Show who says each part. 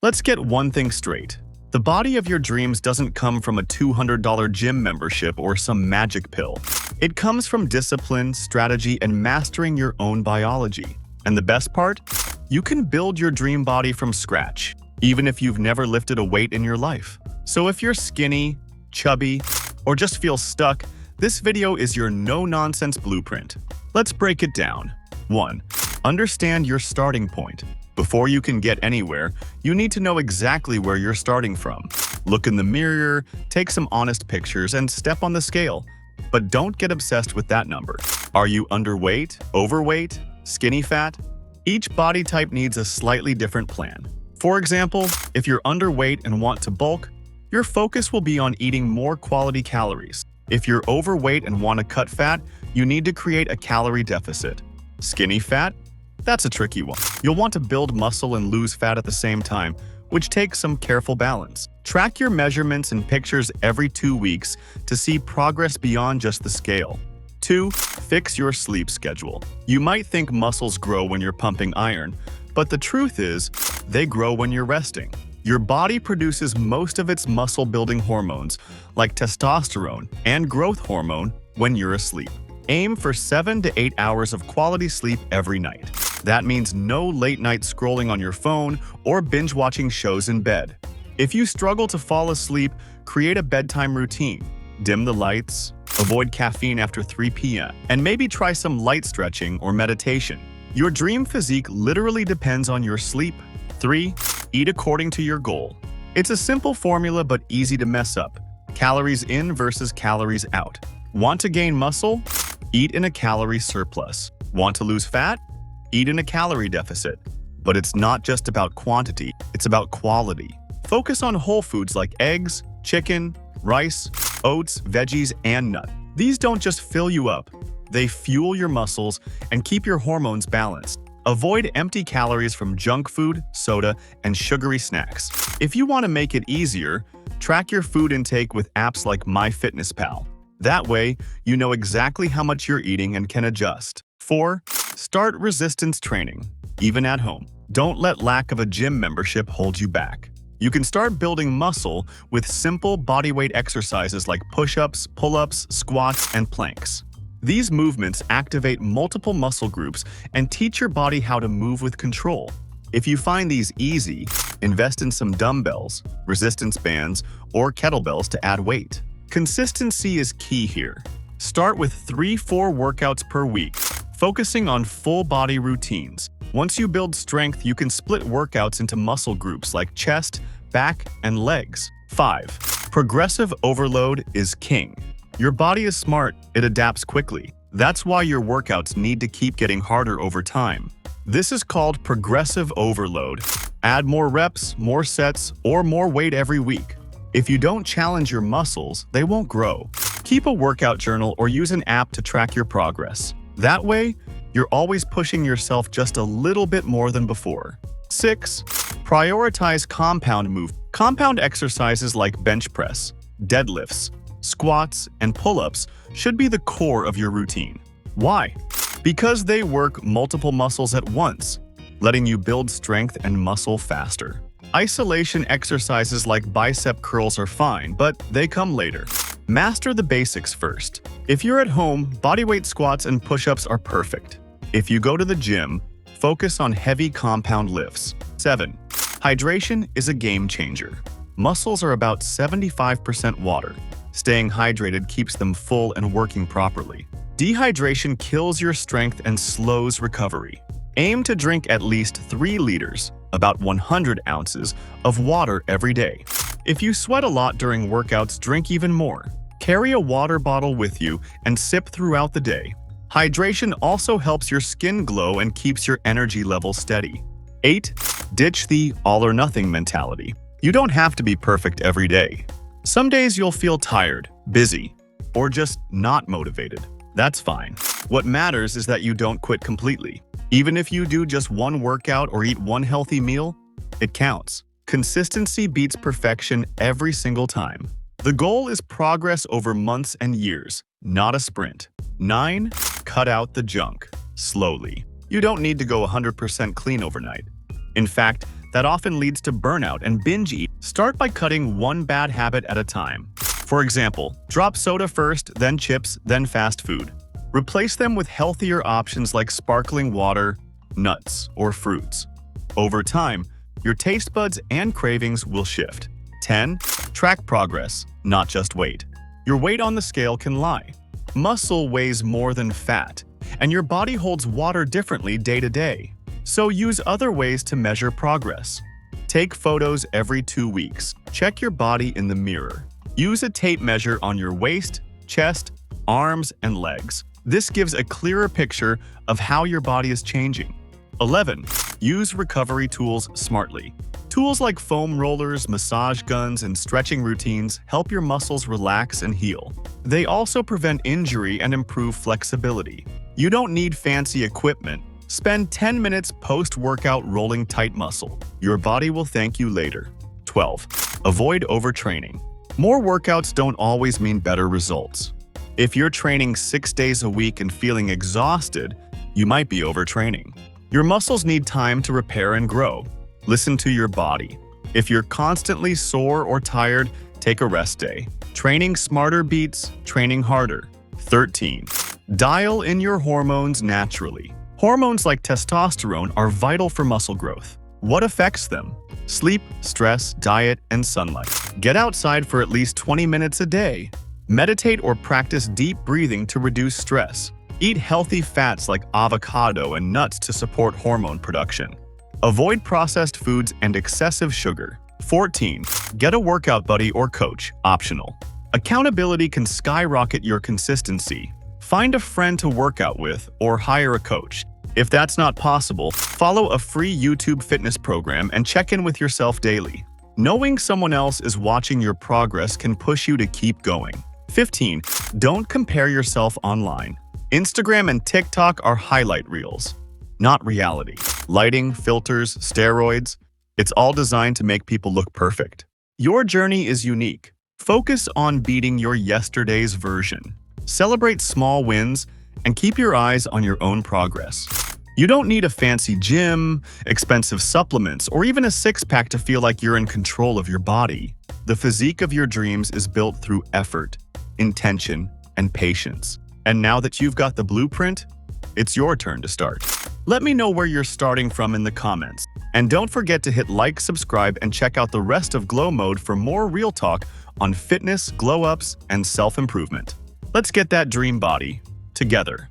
Speaker 1: Let's get one thing straight. The body of your dreams doesn't come from a $200 gym membership or some magic pill. It comes from discipline, strategy, and mastering your own biology. And the best part? You can build your dream body from scratch, even if you've never lifted a weight in your life. So if you're skinny, chubby, or just feel stuck, this video is your no-nonsense blueprint. Let's break it down. 1. Understand your starting point. Before you can get anywhere, you need to know exactly where you're starting from. Look in the mirror, take some honest pictures, and step on the scale. But don't get obsessed with that number. Are you underweight, overweight, skinny fat? Each body type needs a slightly different plan. For example, if you're underweight and want to bulk, your focus will be on eating more quality calories. If you're overweight and want to cut fat, you need to create a calorie deficit. Skinny fat? That's a tricky one. You'll want to build muscle and lose fat at the same time, which takes some careful balance. Track your measurements and pictures every 2 weeks to see progress beyond just the scale. 2. Fix your sleep schedule. You might think muscles grow when you're pumping iron, but the truth is, they grow when you're resting. Your body produces most of its muscle-building hormones, like testosterone and growth hormone, when you're asleep. Aim for 7 to 8 hours of quality sleep every night. That means no late-night scrolling on your phone or binge-watching shows in bed. If you struggle to fall asleep, create a bedtime routine. Dim the lights, avoid caffeine after 3 p.m., and maybe try some light stretching or meditation. Your dream physique literally depends on your sleep. 3. Eat according to your goal. It's a simple formula but easy to mess up. Calories in versus calories out. Want to gain muscle? Eat in a calorie surplus. Want to lose fat? Eat in a calorie deficit. But it's not just about quantity, it's about quality. Focus on whole foods like eggs, chicken, rice, oats, veggies, and nuts. These don't just fill you up, they fuel your muscles and keep your hormones balanced. Avoid empty calories from junk food, soda, and sugary snacks. If you want to make it easier, track your food intake with apps like MyFitnessPal. That way, you know exactly how much you're eating and can adjust. 4. Start resistance training, even at home. Don't let lack of a gym membership hold you back. You can start building muscle with simple bodyweight exercises like push-ups, pull-ups, squats, and planks. These movements activate multiple muscle groups and teach your body how to move with control. If you find these easy, invest in some dumbbells, resistance bands, or kettlebells to add weight. Consistency is key here. Start with 3-4 workouts per week, focusing on full body routines. Once you build strength, you can split workouts into muscle groups like chest, back, and legs. 5. Progressive overload is king. Your body is smart, it adapts quickly. That's why your workouts need to keep getting harder over time. This is called progressive overload. Add more reps, more sets, or more weight every week. If you don't challenge your muscles, they won't grow. Keep a workout journal or use an app to track your progress. That way, you're always pushing yourself just a little bit more than before. 6. Prioritize compound movement. Compound exercises like bench press, deadlifts, squats, and pull-ups should be the core of your routine. Why? Because they work multiple muscles at once, letting you build strength and muscle faster. Isolation exercises like bicep curls are fine, but they come later. Master the basics first. If you're at home, bodyweight squats and push-ups are perfect. If you go to the gym, focus on heavy compound lifts. 7. Hydration is a game changer. Muscles are about 75% water. Staying hydrated keeps them full and working properly. Dehydration kills your strength and slows recovery. Aim to drink at least 3 liters, about 100 ounces, of water every day. If you sweat a lot during workouts, drink even more. Carry a water bottle with you and sip throughout the day. Hydration also helps your skin glow and keeps your energy level steady. 8. Ditch the all-or-nothing mentality. You don't have to be perfect every day. Some days you'll feel tired, busy, or just not motivated. That's fine. What matters is that you don't quit completely. Even if you do just one workout or eat one healthy meal, it counts. Consistency beats perfection every single time. The goal is progress over months and years, not a sprint. 9. Cut out the junk. Slowly. You don't need to go 100% clean overnight. In fact, that often leads to burnout and binge eat. Start by cutting one bad habit at a time. For example, drop soda first, then chips, then fast food. Replace them with healthier options like sparkling water, nuts, or fruits. Over time, your taste buds and cravings will shift. 10. Track progress, not just weight. Your weight on the scale can lie. Muscle weighs more than fat, and your body holds water differently day to day. So use other ways to measure progress. Take photos every 2 weeks. Check your body in the mirror. Use a tape measure on your waist, chest, arms, and legs. This gives a clearer picture of how your body is changing. 11. Use recovery tools smartly. Tools like foam rollers, massage guns, and stretching routines help your muscles relax and heal. They also prevent injury and improve flexibility. You don't need fancy equipment. Spend 10 minutes post-workout rolling tight muscle. Your body will thank you later. 12. Avoid overtraining. More workouts don't always mean better results. If you're training 6 days a week and feeling exhausted, you might be overtraining. Your muscles need time to repair and grow. Listen to your body. If you're constantly sore or tired, take a rest day. Training smarter beats training harder. 13. Dial in your hormones naturally. Hormones like testosterone are vital for muscle growth. What affects them? Sleep, stress, diet, and sunlight. Get outside for at least 20 minutes a day. Meditate or practice deep breathing to reduce stress. Eat healthy fats like avocado and nuts to support hormone production. Avoid processed foods and excessive sugar. 14. Get a workout buddy or coach, optional. Accountability can skyrocket your consistency. Find a friend to work out with or hire a coach. If that's not possible, follow a free YouTube fitness program and check in with yourself daily. Knowing someone else is watching your progress can push you to keep going. 15. Don't compare yourself online. Instagram and TikTok are highlight reels, not reality. Lighting, filters, steroids, it's all designed to make people look perfect. Your journey is unique. Focus on beating your yesterday's version. Celebrate small wins and keep your eyes on your own progress. You don't need a fancy gym, expensive supplements, or even a six-pack to feel like you're in control of your body. The physique of your dreams is built through effort, intention, and patience. And now that you've got the blueprint, it's your turn to start. Let me know where you're starting from in the comments. And don't forget to hit like, subscribe, and check out the rest of Glow Mode for more real talk on fitness, glow-ups, and self-improvement. Let's get that dream body together.